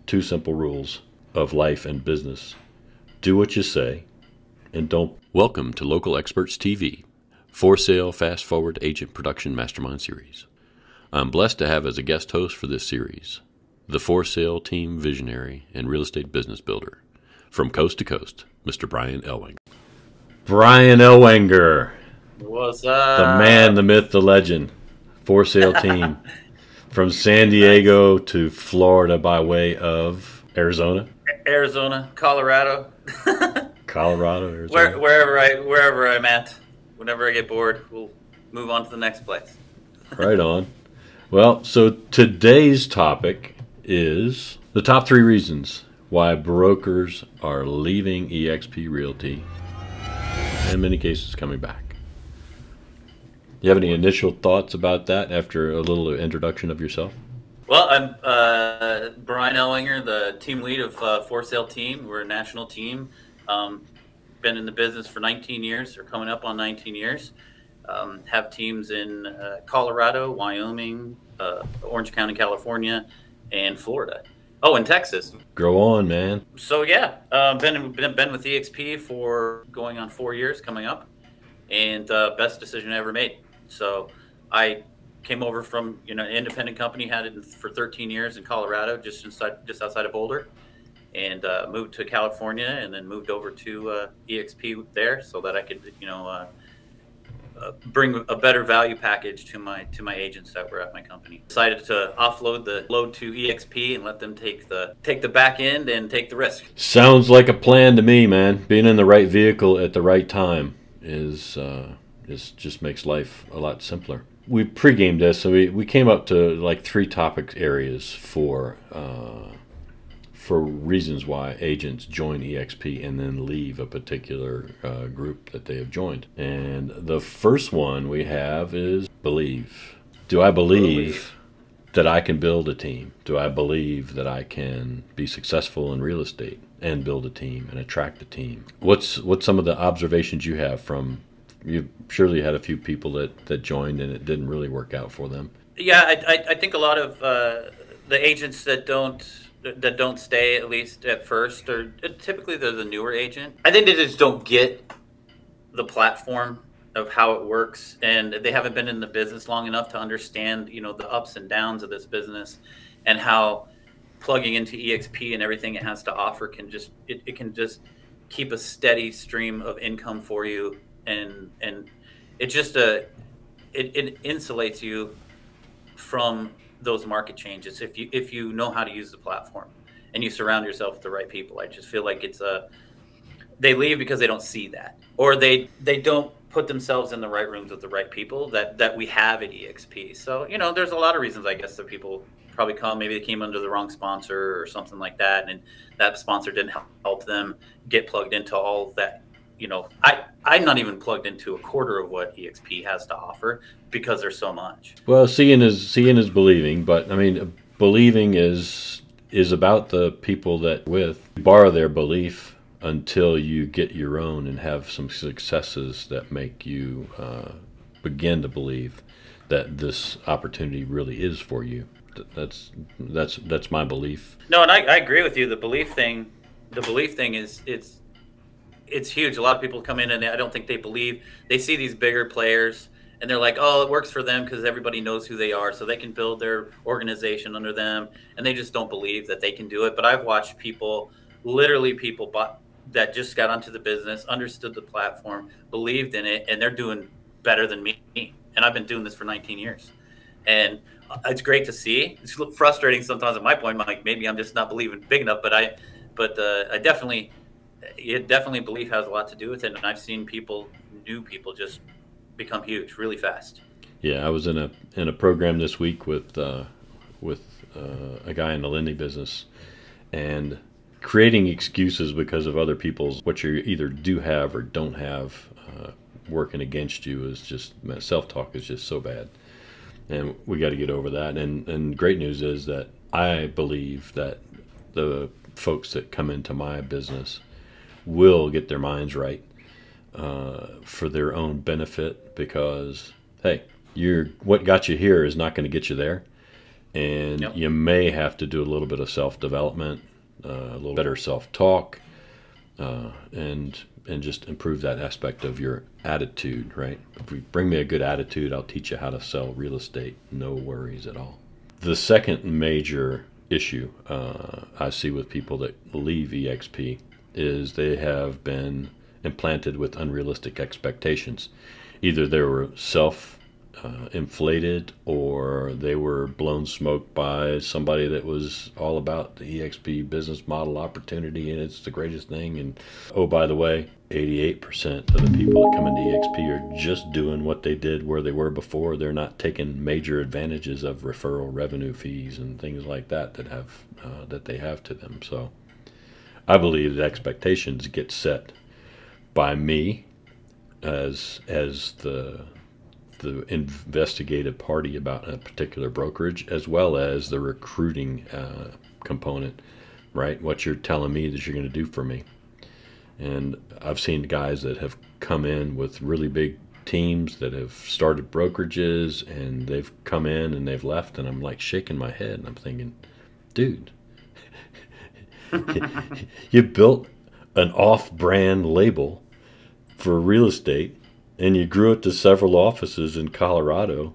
two simple rules of life and business. Do what you say, and don't. Welcome to Local Experts TV, For Sale Fast Forward Agent Production Mastermind Series. I'm blessed to have as a guest host for this series, the For Sale Team visionary and real estate business builder, from coast to coast, Mr. Brian Ellwanger. Brian Ellwanger. What's up? The man, the myth, the legend. For Sale Team. From San Diego to Florida by way of Arizona. Colorado. Colorado, Arizona. Wherever I'm at. Whenever I get bored, we'll move on to the next place. Right on. Well, so today's topic is the top 3 reasons why brokers are leaving eXp Realty, and in many cases coming back. Do you have any initial thoughts about that after a little introduction of yourself? Well, I'm Brian Ellwanger, the team lead of For Sale Team. We're a national team. Been in the business for 19 years, or coming up on 19 years. Have teams in Colorado, Wyoming, Orange County, California, and Florida. Oh, and Texas. Grow on, man. So yeah, been with eXp for going on 4 years coming up, and best decision I ever made. So I came over from an independent company, had it for 13 years in Colorado, just outside of Boulder, and moved to California, and then moved over to eXp there so that I could bring a better value package to my agents that were at my company. Decided to offload the load to eXp and let them take the back end and take the risk. Sounds like a plan to me, man. Being in the right vehicle at the right time is just makes life a lot simpler. We pre-gamed this, so we came up to like 3 topic areas for reasons why agents join eXp and then leave a particular group that they have joined. And the first one we have is believe. Do I believe that I can build a team? Do I believe that I can be successful in real estate and build a team and attract a team? What's some of the observations you have from, you surely had a few people that joined and it didn't really work out for them? Yeah, I think a lot of the agents that don't stay, at least at first, or typically they're the newer agent. I think they just don't get the platform of how it works, and they haven't been in the business long enough to understand, the ups and downs of this business, and how plugging into eXp and everything it has to offer can just keep a steady stream of income for you, and it just it insulates you from those market changes if you know how to use the platform and you surround yourself with the right people. I just feel like they leave because they don't see that, or they don't put themselves in the right rooms with the right people that we have at eXp. So there's a lot of reasons, I guess, that people probably come. Maybe they came under the wrong sponsor or something like that, and that sponsor didn't help them get plugged into all that. I'm not even plugged into a quarter of what eXp has to offer because there's so much. Well, seeing is believing, but I mean, believing is about the people that borrow their belief until you get your own and have some successes that make you begin to believe that this opportunity really is for you. That's my belief. No, and I agree with you. The belief thing is it's huge. A lot of people come in and I don't think they believe. They see these bigger players and they're like, oh, it works for them because everybody knows who they are, so they can build their organization under them, and they just don't believe that they can do it. But I've watched people that just got onto the business, understood the platform, believed in it, and they're doing better than me. And I've been doing this for 19 years. And it's great to see. It's frustrating sometimes at my point. I'm like, maybe I'm just not believing big enough, but I definitely belief has a lot to do with it, and I've seen new people just become huge really fast. Yeah, I was in a program this week with a guy in the lending business, and creating excuses because of other people's what you either do have or don't have working against you is just, self-talk is just so bad, and we got to get over that. And great news is that I believe that the folks that come into my business will get their minds right for their own benefit, because hey, what got you here is not going to get you there, and Yep. you may have to do a little bit of self-development, a little better self-talk, and just improve that aspect of your attitude, right? If you bring me a good attitude, I'll teach you how to sell real estate. No worries at all. The second major issue I see with people that leave eXp is they have been implanted with unrealistic expectations. Either they were inflated, or they were blown smoke by somebody that was all about the eXp business model opportunity and it's the greatest thing. And oh, by the way, 88% of the people that come into eXp are just doing what they did where they were before. They're not taking major advantages of referral revenue fees and things like that that they have to them. So I believe that expectations get set by me as the investigative party about a particular brokerage, as well as the recruiting component, right? What you're telling me that you're going to do for me. And I've seen guys that have come in with really big teams that have started brokerages, and they've come in and they've left, and I'm like shaking my head and I'm thinking, dude, you built an off-brand label for real estate, and you grew it to several offices in Colorado,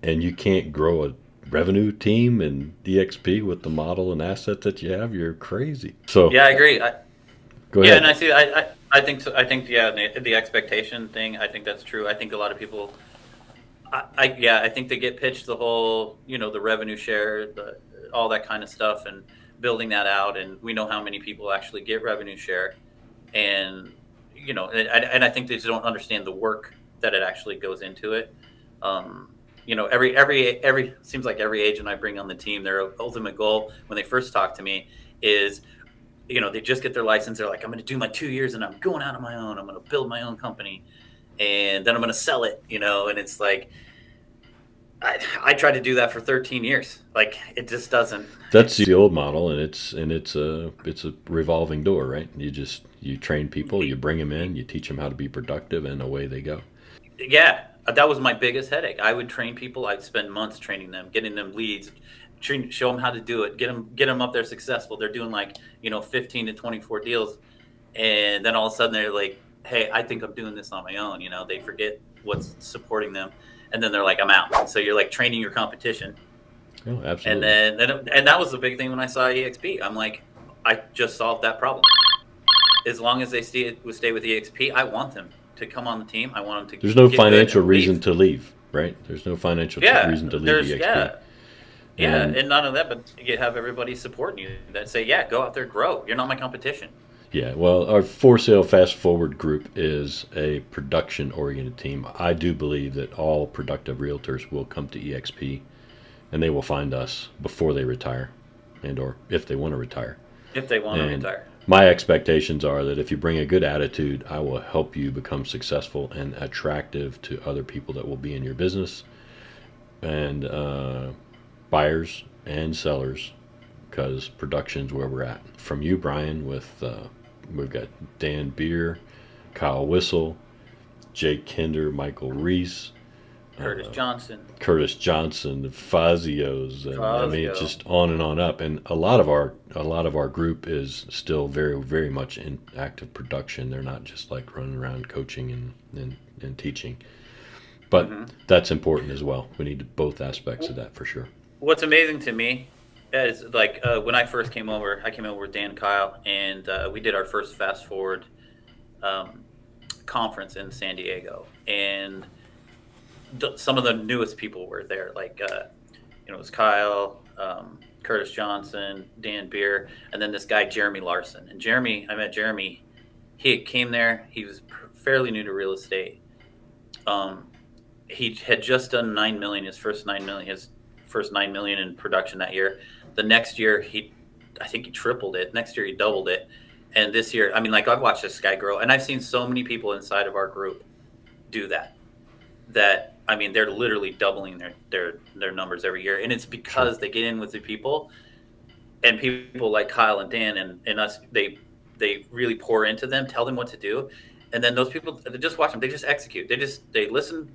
and you can't grow a revenue team in eXp with the model and asset that you have. You're crazy. So Yeah, I agree. go Yeah, ahead. and I see. I think so. I think yeah, the expectation thing. I think that's true. I think a lot of people. I think they get pitched the whole, the revenue share, all that kind of stuff, and building that out. And we know how many people actually get revenue share, and and I think they just don't understand the work that it actually goes into it. Every seems like every agent I bring on the team, their ultimate goal when they first talk to me is, they just get their license. They're like, I'm going to do my 2 years and I'm going out on my own. I'm going to build my own company, and then I'm going to sell it, and it's like, I tried to do that for 13 years. Like, it just doesn't. That's the old model, and it's a revolving door, right? You train people, you bring them in, you teach them how to be productive, and away they go. Yeah, that was my biggest headache. I would train people. I'd spend months training them, getting them leads, show them how to do it, get them up there successful. They're doing like 15 to 24 deals, and then all of a sudden they're like, hey, I think I'm doing this on my own. They forget what's supporting them, and then they're like, I'm out. And so you're like training your competition. Oh, And absolutely. and that was the big thing when I saw eXp. I'm like, I just solved that problem. As long as they stay with eXp, I want them to come on the team. I want them to There's no get good financial and reason leave. to leave, right? There's no financial Yeah, reason to leave there's eXp. yeah, And and none of that, but you have everybody supporting you that say, yeah, go out there, grow. You're not my competition. yeah, well, our for sale fast forward group is a production oriented team. I do believe that all productive realtors will come to eXp, and they will find us before they retire, and or if they want to retire. If they want to And retire. my expectations are that if you bring a good attitude, I will help you become successful and attractive to other people that will be in your business, and buyers and sellers, because production's where we're at. From you, Brian, with we've got Dan Beer, Kyle Whistle, Jake Kinder, Michael Reese, Curtis Johnson, the Fazios, and I mean it's Fazio. just on and on up. And a lot of our group is still very, very much in active production. They're not just like running around coaching and teaching. But that's important as well. We need both aspects of that for sure. What's amazing to me is like when I first came over, I came over with Dan Kyle, and we did our first Fast Forward conference in San Diego, and some of the newest people were there, like it was Kyle, Curtis Johnson, Dan Beer, and then this guy Jeremy Larson. And I met Jeremy. He came there. He was fairly new to real estate. He had just done 9 million, his first 9 million in production that year. The next year, I think he tripled it. Next year, he doubled it. And this year, I mean, like, I've watched this guy grow, and I've seen so many people inside of our group do that. I mean, they're literally doubling their numbers every year, and it's because they get in with the people, and people like Kyle and Dan and us, they really pour into them, tell them what to do, and then those people, they just watch them, they just execute, they listen,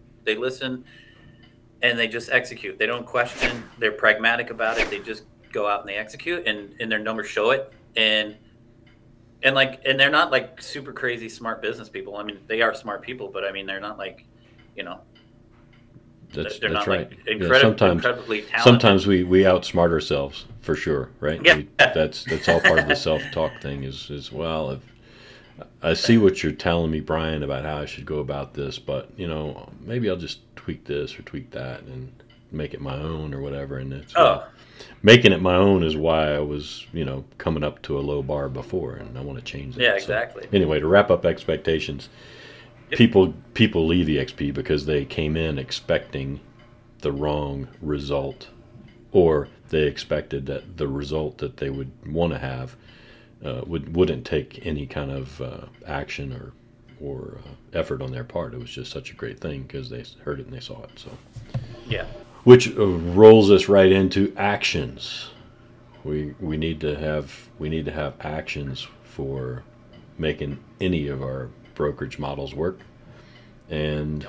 and they just execute. They don't question. They're pragmatic about it. They just go out and they execute, and their numbers show it. And they're not like super crazy smart business people. I mean, they are smart people, but I mean, they're not like, you know, they're not right. like Incredibly incredibly talented. sometimes we outsmart ourselves for sure, right? Yeah. That's all part of the self-talk thing. Is well, if I see what you're telling me, Brian, about how I should go about this, but you know, maybe I'll just tweak this or tweak that and make it my own or whatever. And it's making it my own is why I was, you know, coming up to a low bar before, and I want to change that. Yeah, exactly. So, anyway, to wrap up expectations, people leave eXp because they came in expecting the wrong result, or they expected that the result that they would want to have wouldn't take any kind of action or effort on their part. It was just such a great thing because they heard it and they saw it. So yeah. Which rolls us right into actions. We need to have actions for making any of our brokerage models work, and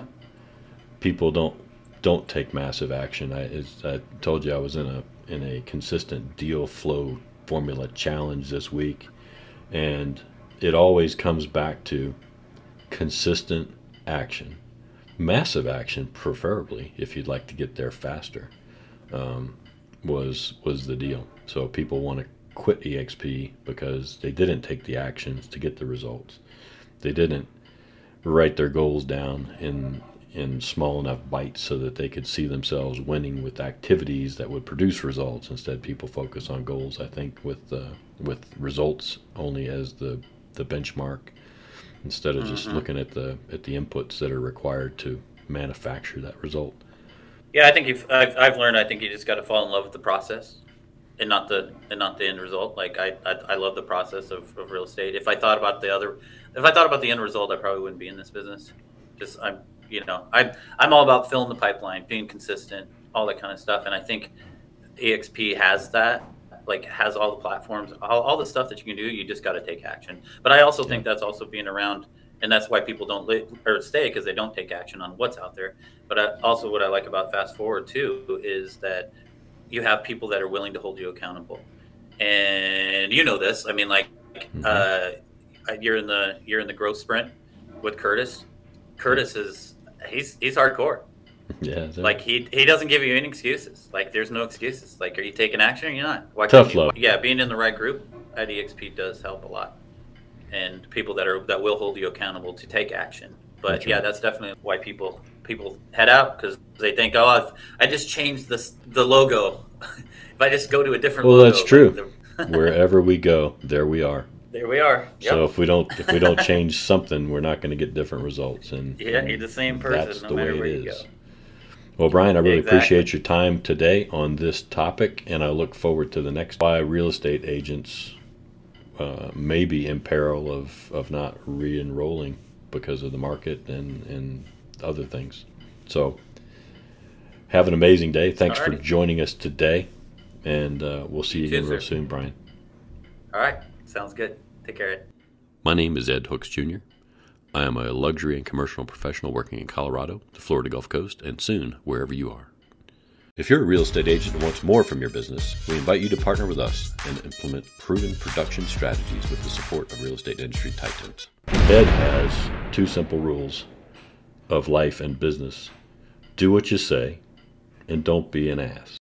people don't take massive action. I told you I was in a consistent deal flow formula challenge this week, and it always comes back to consistent action. Massive action, preferably, if you'd like to get there faster, was the deal. So people want to quit eXp because they didn't take the actions to get the results. They didn't write their goals down in small enough bites so that they could see themselves winning with activities that would produce results. Instead, people focus on goals, I think, with results only as the benchmark, instead of just looking at the inputs that are required to manufacture that result. Yeah, I think I've learned. I think you just got to fall in love with the process, and not the end result. Like I love the process of real estate. If I thought about the end result, I probably wouldn't be in this business. I'm all about filling the pipeline, being consistent, all that kind of stuff. And I think eXp has that. Like, has all the platforms, all the stuff that you can do. You just got to take action. But I also think that's also being around, and that's why people don't stay, because they don't take action on what's out there. But also what I like about Fast Forward too is that you have people that are willing to hold you accountable. And you know this. I mean, like, you're in the growth sprint with Curtis. Curtis is he's hardcore. Yeah, like he doesn't give you any excuses. Like, there's no excuses. Like, are you taking action or you're not? Tough love. Yeah, being in the right group at eXp does help a lot, and people that will hold you accountable to take action. But that's definitely why people head out, because they think, oh, I just changed the logo. If I just go to a different logo. Well, that's true. Wherever we go, there we are. There we are. Yep. So if we don't change something, we're not going to get different results. And you're the same person. That's no the matter way where it you is. go. Well, Brian, I really appreciate your time today on this topic, and I look forward to the next. Why real estate agents may be in peril of not re-enrolling because of the market and other things. So have an amazing day. Thanks for joining us today, and we'll see you again real soon, Brian. All right. Sounds good. Take care, Ed. My name is Ed Hooks Jr. I am a luxury and commercial professional working in Colorado, the Florida Gulf Coast, and soon wherever you are. If you're a real estate agent who wants more from your business, we invite you to partner with us and implement proven production strategies with the support of real estate industry titans. Ed has 2 simple rules of life and business. Do what you say, and don't be an ass.